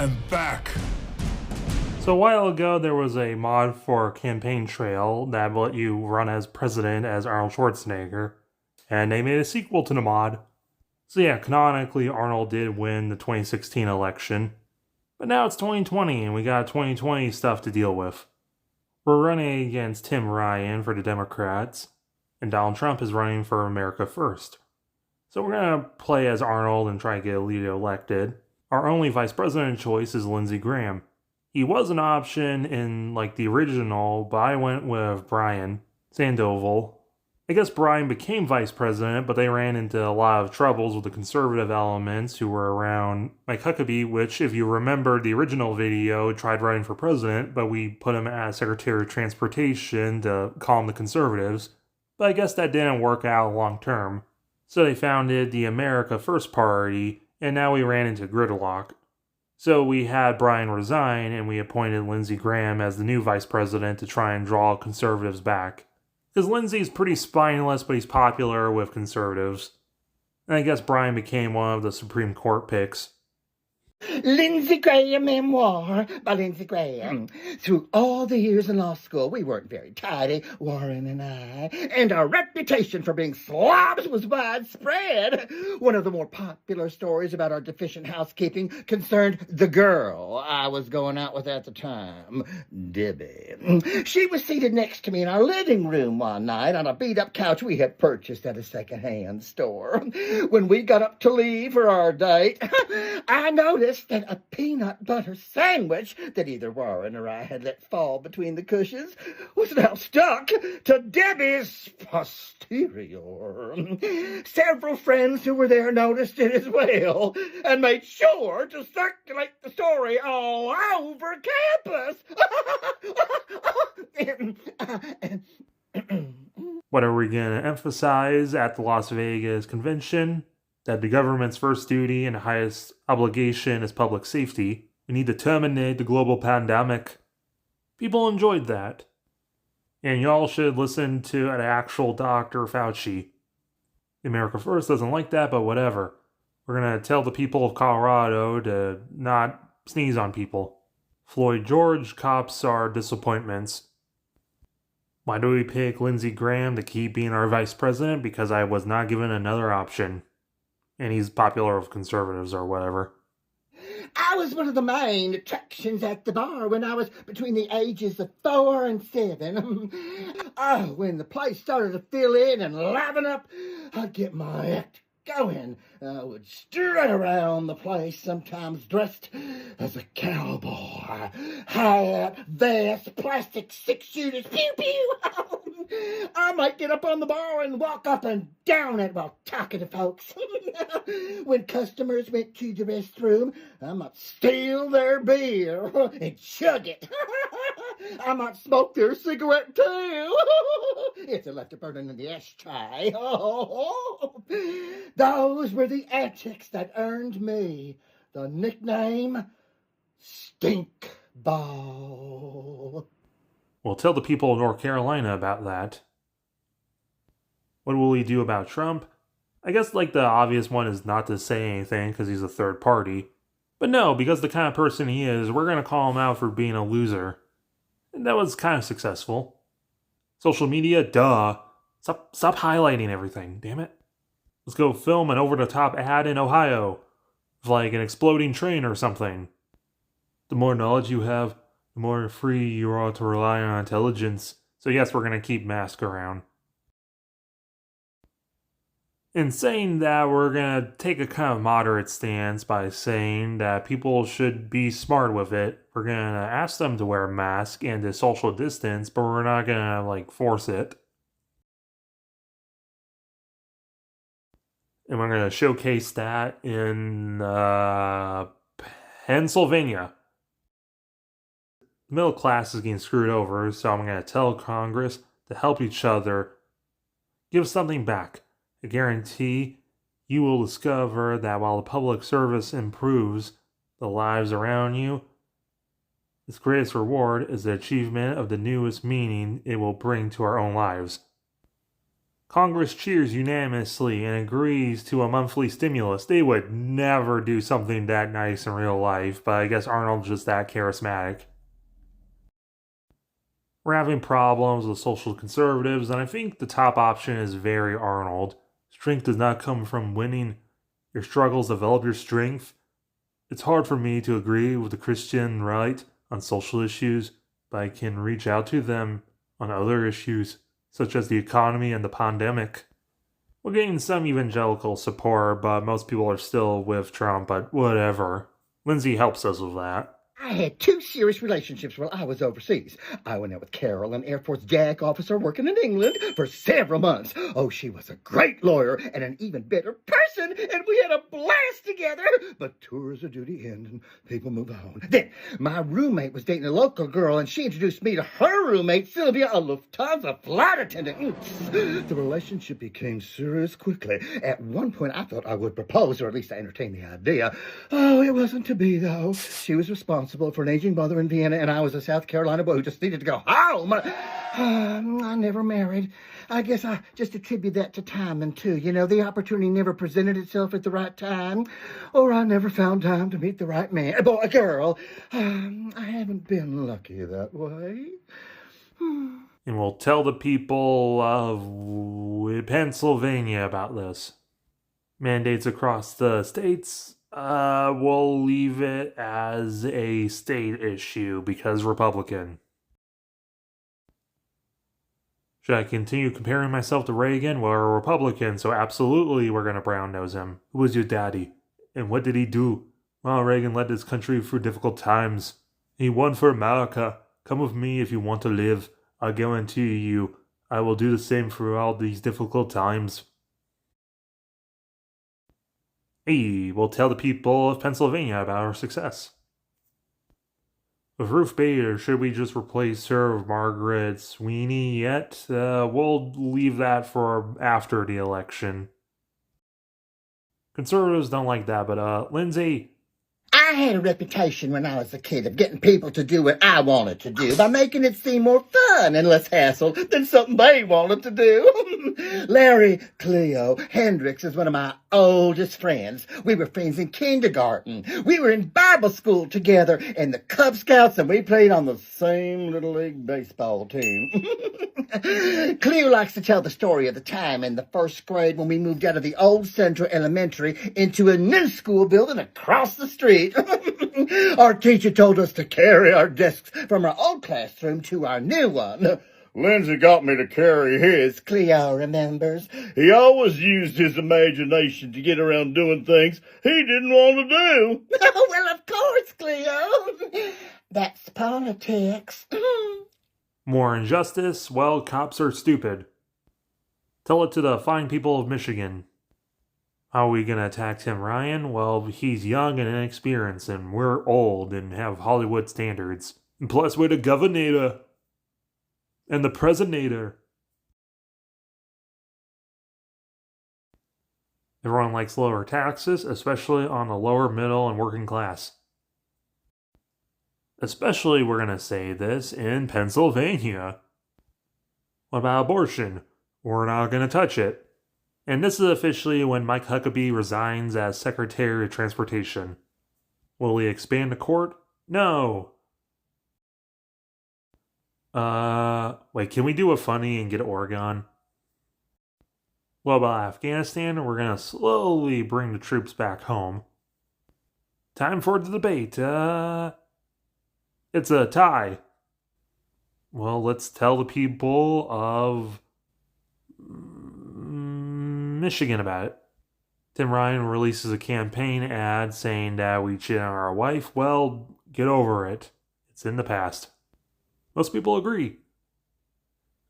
I'm back. So a while ago, there was a mod for a campaign trail that let you run as president as Arnold Schwarzenegger, and they made a sequel to the mod. So yeah, canonically, Arnold did win the 2016 election, but now it's 2020 and we got 2020 stuff to deal with. We're running against Tim Ryan for the Democrats, and Donald Trump is running for America First. So we're gonna play as Arnold and try to get a leader elected. Our only vice president choice is Lindsey Graham. He was an option in the original, but I went with Brian Sandoval. I guess Brian became vice president, but they ran into a lot of troubles with the conservative elements who were around Mike Huckabee, which, if you remember the original video, tried running for president, but we put him as Secretary of Transportation to calm the conservatives. But I guess that didn't work out long term. So they founded the America First Party, and now we ran into gridlock. So we had Brian resign, and we appointed Lindsey Graham as the new vice president to try and draw conservatives back. Because Lindsey's pretty spineless, but he's popular with conservatives. And I guess Brian became one of the Supreme Court picks. Lindsey Graham Memoir by Lindsey Graham. Through all the years in law school, we weren't very tidy, Warren and I, and our reputation for being slobs was widespread. One of the more popular stories about our deficient housekeeping concerned the girl I was going out with at the time, Debbie. She was seated next to me in our living room one night on a beat-up couch we had purchased at a second-hand store. When we got up to leave for our date, I noticed that a peanut butter sandwich that either Warren or I had let fall between the cushions was now stuck to Debbie's posterior. Several friends who were there noticed it as well and made sure to circulate the story all over campus. What are we going to emphasize at the Las Vegas convention? That the government's first duty and highest obligation is public safety. We need to terminate the global pandemic. People enjoyed that. And y'all should listen to an actual Dr. Fauci. America First doesn't like that, but whatever. We're going to tell the people of Colorado to not sneeze on people. Floyd George cops are disappointments. Why do we pick Lindsey Graham to keep being our vice president? Because I was not given another option. And he's popular with conservatives or whatever. I was one of the main attractions at the bar when I was between the ages of 4 and 7. When the place started to fill in and liven up, I'd get my act going. I would strut around the place, sometimes dressed as a cowboy. Hat, vest, plastic 6-shooters, pew pew. I might get up on the bar and walk up and down it while talking to folks. When customers went to the restroom, I might steal their beer and chug it. I might smoke their cigarette too, if they left it burning in the ashtray. Those were the antics that earned me the nickname Stink Ball. Well, tell the people of North Carolina about that. What will we do about Trump? I guess the obvious one is not to say anything because he's a third party. But no, because the kind of person he is, we're going to call him out for being a loser. And that was kind of successful. Social media, duh. Stop highlighting everything, damn it. Let's go film an over-the-top ad in Ohio. With an exploding train or something. The more knowledge you have, the more free you are to rely on intelligence. So yes, we're going to keep masks around. In saying that, we're going to take a kind of moderate stance by saying that people should be smart with it. We're going to ask them to wear a mask and to social distance, but we're not going to force it. And we're going to showcase that in Pennsylvania. The middle class is getting screwed over, so I'm going to tell Congress to help each other. Give something back. I guarantee you will discover that while the public service improves the lives around you, its greatest reward is the achievement of the newest meaning it will bring to our own lives. Congress cheers unanimously and agrees to a monthly stimulus. They would never do something that nice in real life, but I guess Arnold's just that charismatic. We're having problems with social conservatives, and I think the top option is very Arnold. Strength does not come from winning. Your struggles develop your strength. It's hard for me to agree with the Christian right on social issues, but I can reach out to them on other issues, such as the economy and the pandemic. We're getting some evangelical support, but most people are still with Trump, but whatever. Lindsay helps us with that. I had 2 serious relationships while I was overseas. I went out with Carol, an Air Force JAG officer working in England, for several months. Oh, she was a great lawyer and an even better person, and we had a blast together. But tours of duty end and people move on. Then, my roommate was dating a local girl, and she introduced me to her roommate, Sylvia, a Lufthansa flight attendant. The relationship became serious quickly. At one point, I thought I would propose, or at least I entertained the idea. Oh, it wasn't to be, though. She was responsible for an aging mother in Vienna, and I was a South Carolina boy who just needed to go home. I never married. I guess I just attribute that to timing, too. You know, the opportunity never presented itself at the right time, or I never found time to meet the right man. A boy, a girl. I haven't been lucky that way. And we'll tell the people of Pennsylvania about this. Mandates across the states. We'll leave it as a state issue because Republican. Should I continue comparing myself to Reagan? Well, we're a Republican, so absolutely we're gonna brown nose him. Who was your daddy? And what did he do? Well, Reagan led this country through difficult times. He won for America. Come with me if you want to live. I guarantee you, I will do the same through all these difficult times. Hey, we'll tell the people of Pennsylvania about our success. With Ruth Bader, should we just replace her with Margaret Sweeney yet? We'll leave that for after the election. Conservatives don't like that, but Lindsay... I had a reputation when I was a kid of getting people to do what I wanted to do by making it seem more fun and less hassle than something they wanted to do. Larry Cleo Hendricks is one of my oldest friends. We were friends in kindergarten. We were in Bible school together and the Cub Scouts, and we played on the same Little League baseball team. Cleo likes to tell the story of the time in the first grade when we moved out of the old Central Elementary into a new school building across the street. Our teacher told us to carry our desks from our old classroom to our new one. Lindsay got me to carry his, Cleo remembers. He always used his imagination to get around doing things he didn't want to do. Well, of course, Cleo. That's politics. More injustice? Well, cops are stupid. Tell it to the fine people of Michigan. How are we going to attack Tim Ryan? Well, he's young and inexperienced, and we're old and have Hollywood standards. And plus, we're the governor and the Prezinator. Everyone likes lower taxes, especially on the lower middle and working class. Especially, we're going to say this, in Pennsylvania. What about abortion? We're not going to touch it. And this is officially when Mike Huckabee resigns as Secretary of Transportation. Will he expand the court? No. Wait, can we do a funny and get Oregon? What about Afghanistan? We're going to slowly bring the troops back home. Time for the debate. It's a tie. Well, let's tell the people of Michigan about it. Tim Ryan releases a campaign ad saying that we cheated on our wife. Well, get over it. It's in the past. Most people agree.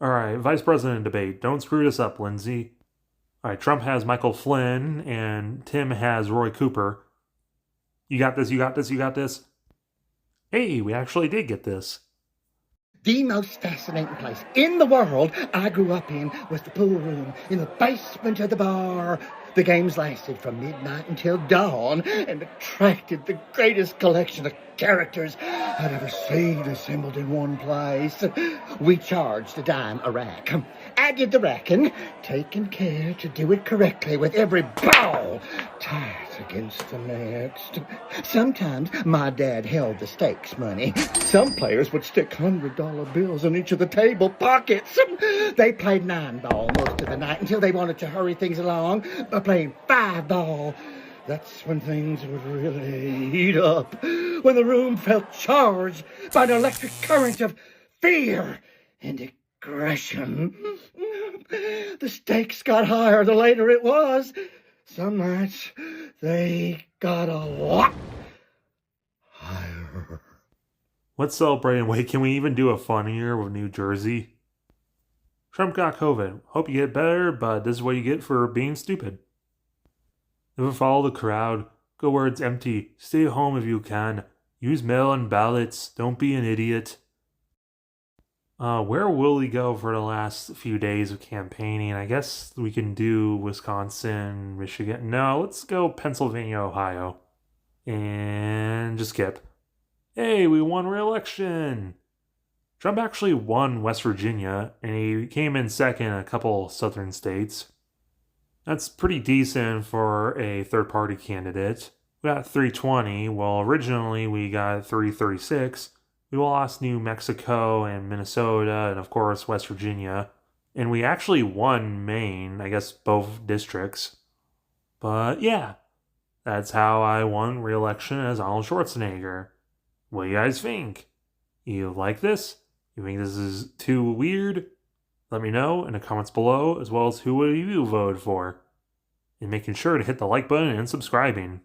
Alright, Vice President debate. Don't screw this up, Lindsay. Alright, Trump has Michael Flynn and Tim has Roy Cooper. You got this, you got this, you got this. Hey, we actually did get this. The most fascinating place in the world I grew up in was the pool room in the basement of the bar. The games lasted from midnight until dawn and attracted the greatest collection of characters I'd ever seen assembled in one place. We charged a dime a rack. I did the racking, taking care to do it correctly with every ball tight against the next. Sometimes my dad held the stakes money. Some players would stick $100 bills in each of the table pockets. They played 9-ball most of the night until they wanted to hurry things along by playing 5-ball. That's when things would really heat up, when the room felt charged by an electric current of fear and aggression. The stakes got higher the later it was. Some nights, they got a lot higher. Let's celebrate and wait. Can we even do a fun year with New Jersey? Trump got COVID. Hope you get better, but this is what you get for being stupid. Never follow the crowd. Go where it's empty. Stay home if you can. Use mail-in ballots. Don't be an idiot. Where will he go for the last few days of campaigning? I guess we can do Wisconsin, Michigan. No, let's go Pennsylvania, Ohio. And just skip. Hey, we won re-election! Trump actually won West Virginia, and he came in second in a couple southern states. That's pretty decent for a third-party candidate. We got 320. Well, originally we got 336. We lost New Mexico and Minnesota and, of course, West Virginia. And we actually won Maine, I guess both districts. But yeah, that's how I won re-election as Arnold Schwarzenegger. What do you guys think? You like this? You think this is too weird? Let me know in the comments below, as well as who will you vote for. And making sure to hit the like button and subscribing.